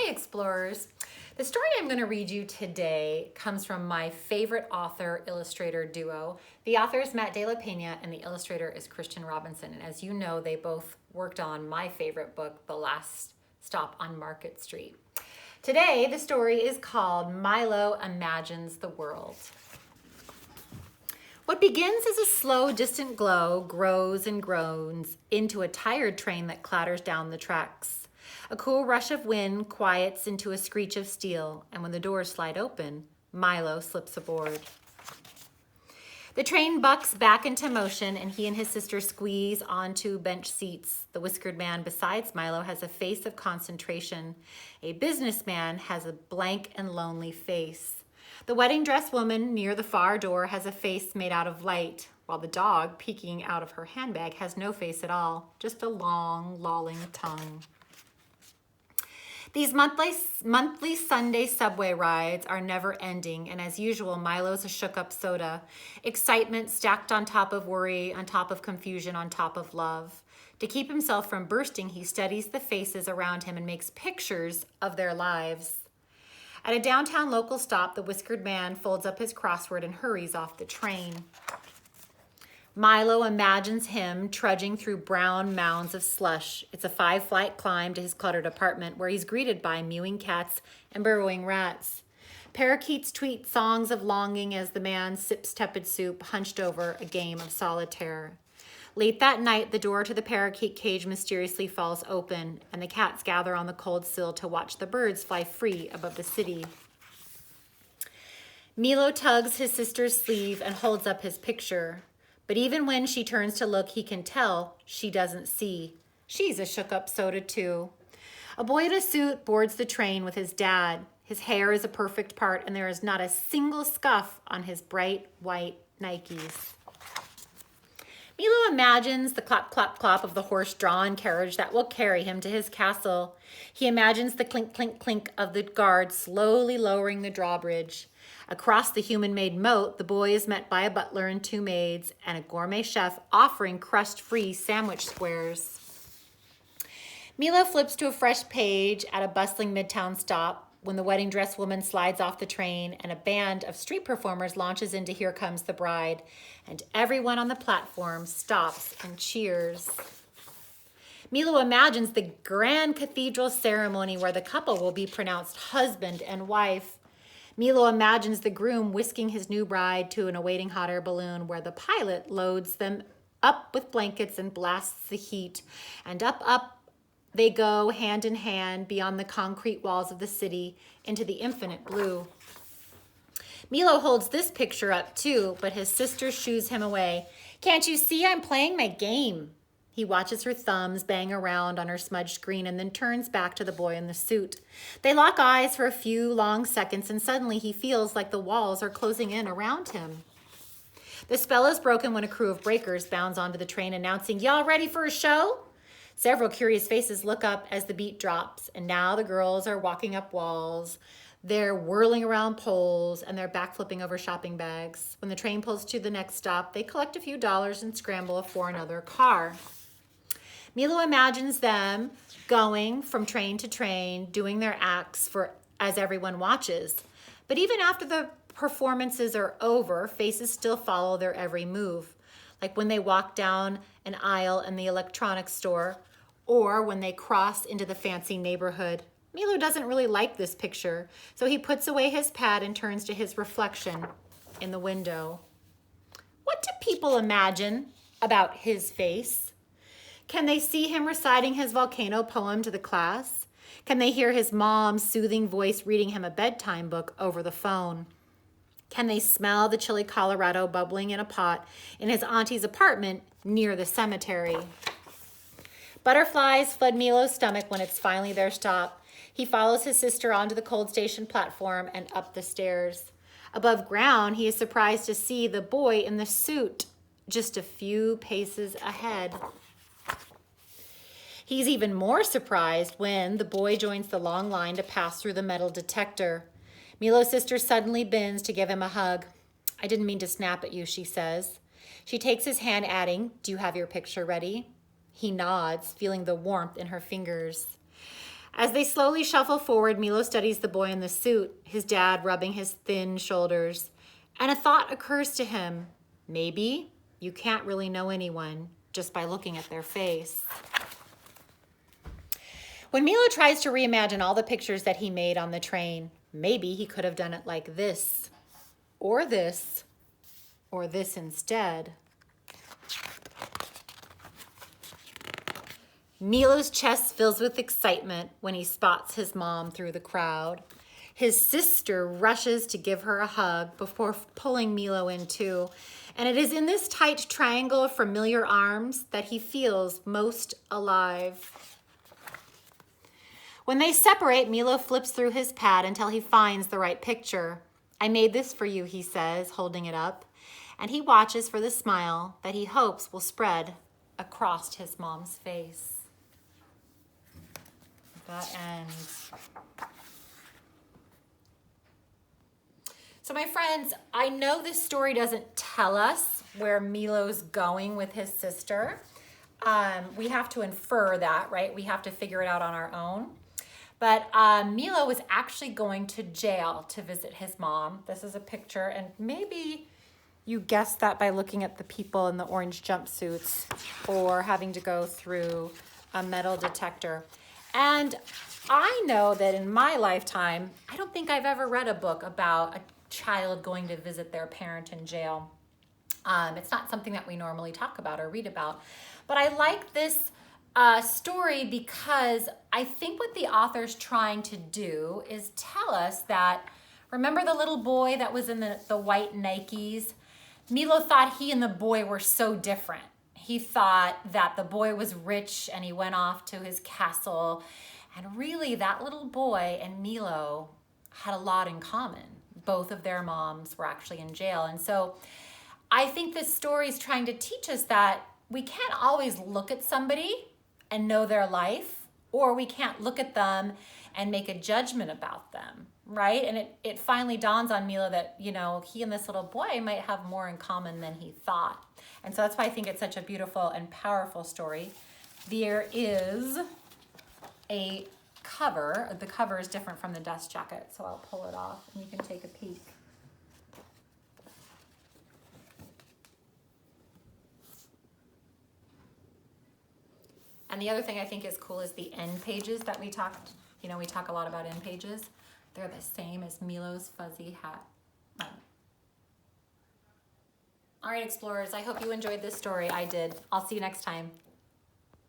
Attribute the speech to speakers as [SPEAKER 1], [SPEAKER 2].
[SPEAKER 1] Hi, explorers. The story I'm going to read you today comes from my favorite author-illustrator duo. The author is Matt De La Pena and the illustrator is Christian Robinson. And as you know, they both worked on my favorite book, The Last Stop on Market Street. Today, the story is called Milo Imagines the World. What begins as a slow, distant glow grows and groans into a tired train that clatters down the tracks. A cool rush of wind quiets into a screech of steel, and when the doors slide open, Milo slips aboard. The train bucks back into motion, and he and his sister squeeze onto bench seats. The whiskered man besides Milo has a face of concentration. A businessman has a blank and lonely face. The wedding dress woman near the far door has a face made out of light, while the dog peeking out of her handbag has no face at all, just a long, lolling tongue. These monthly Sunday subway rides are never ending, and as usual, Milo's a shook-up soda. Excitement stacked on top of worry, on top of confusion, on top of love. To keep himself from bursting, he studies the faces around him and makes pictures of their lives. At a downtown local stop, the whiskered man folds up his crossword and hurries off the train. Milo imagines him trudging through brown mounds of slush. It's a 5-flight climb to his cluttered apartment where he's greeted by mewing cats and burrowing rats. Parakeets tweet songs of longing as the man sips tepid soup, hunched over a game of solitaire. Late that night, the door to the parakeet cage mysteriously falls open, and the cats gather on the cold sill to watch the birds fly free above the city. Milo tugs his sister's sleeve and holds up his picture. But even when she turns to look, he can tell she doesn't see. She's a shook-up soda too. A boy in a suit boards the train with his dad. His hair is a perfect part, and there is not a single scuff on his bright white Nikes. Milo imagines the clop, clop, clop of the horse-drawn carriage that will carry him to his castle. He imagines the clink, clink, clink of the guard slowly lowering the drawbridge. Across the human-made moat, the boy is met by a butler and 2 maids and a gourmet chef offering crust-free sandwich squares. Milo flips to a fresh page at a bustling midtown stop when the wedding dress woman slides off the train and a band of street performers launches into Here Comes the Bride, and everyone on the platform stops and cheers. Milo imagines the grand cathedral ceremony where the couple will be pronounced husband and wife. Milo imagines the groom whisking his new bride to an awaiting hot air balloon where the pilot loads them up with blankets and blasts the heat. And up, up they go hand in hand beyond the concrete walls of the city into the infinite blue. Milo holds this picture up too, but his sister shoos him away. Can't you see I'm playing my game? He watches her thumbs bang around on her smudged screen and then turns back to the boy in the suit. They lock eyes for a few long seconds, and suddenly he feels like the walls are closing in around him. The spell is broken when a crew of breakers bounds onto the train announcing, "Y'all ready for a show?" Several curious faces look up as the beat drops, and now the girls are walking up walls. They're whirling around poles, and they're backflipping over shopping bags. When the train pulls to the next stop, they collect a few dollars and scramble for another car. Milo imagines them going from train to train, doing their acts as everyone watches. But even after the performances are over, faces still follow their every move. Like when they walk down an aisle in the electronics store or when they cross into the fancy neighborhood. Milo doesn't really like this picture, so he puts away his pad and turns to his reflection in the window. What do people imagine about his face? Can they see him reciting his volcano poem to the class? Can they hear his mom's soothing voice reading him a bedtime book over the phone? Can they smell the chili Colorado bubbling in a pot in his auntie's apartment near the cemetery? Butterflies flood Milo's stomach when it's finally their stop. He follows his sister onto the cold station platform and up the stairs. Above ground, he is surprised to see the boy in the suit just a few paces ahead. He's even more surprised when the boy joins the long line to pass through the metal detector. Milo's sister suddenly bends to give him a hug. "I didn't mean to snap at you," she says. She takes his hand, adding, "Do you have your picture ready?" He nods, feeling the warmth in her fingers. As they slowly shuffle forward, Milo studies the boy in the suit, his dad rubbing his thin shoulders. And a thought occurs to him. Maybe you can't really know anyone just by looking at their face. When Milo tries to reimagine all the pictures that he made on the train, maybe he could have done it like this, or this, or this instead. Milo's chest fills with excitement when he spots his mom through the crowd. His sister rushes to give her a hug before pulling Milo in too. And it is in this tight triangle of familiar arms that he feels most alive. When they separate, Milo flips through his pad until he finds the right picture. I made this for you, he says, holding it up. And he watches for the smile that he hopes will spread across his mom's face. That ends. So my friends, I know this story doesn't tell us where Milo's going with his sister. We have to infer that, right? We have to figure it out on our own. But Milo was actually going to jail to visit his mom. This is a picture, and maybe you guessed that by looking at the people in the orange jumpsuits or having to go through a metal detector. And I know that in my lifetime, I don't think I've ever read a book about a child going to visit their parent in jail. It's not something that we normally talk about or read about. But I like this story because I think what the author's trying to do is tell us that, remember the little boy that was in the white Nikes? Milo thought he and the boy were so different. He thought that the boy was rich and he went off to his castle. And really, that little boy and Milo had a lot in common. Both of their moms were actually in jail. And so I think this story is trying to teach us that we can't always look at somebody and know their life, or we can't look at them and make a judgment about them, right? And it finally dawns on Milo that, you know, he and this little boy might have more in common than he thought. And so that's why I think it's such a beautiful and powerful story. There is a cover. The cover is different from the dust jacket, so I'll pull it off and you can take a peek. And the other thing I think is cool is the end pages that we talked, you know, we talk a lot about end pages. They're the same as Milo's fuzzy hat. All right, explorers, I hope you enjoyed this story. I did. I'll see you next time.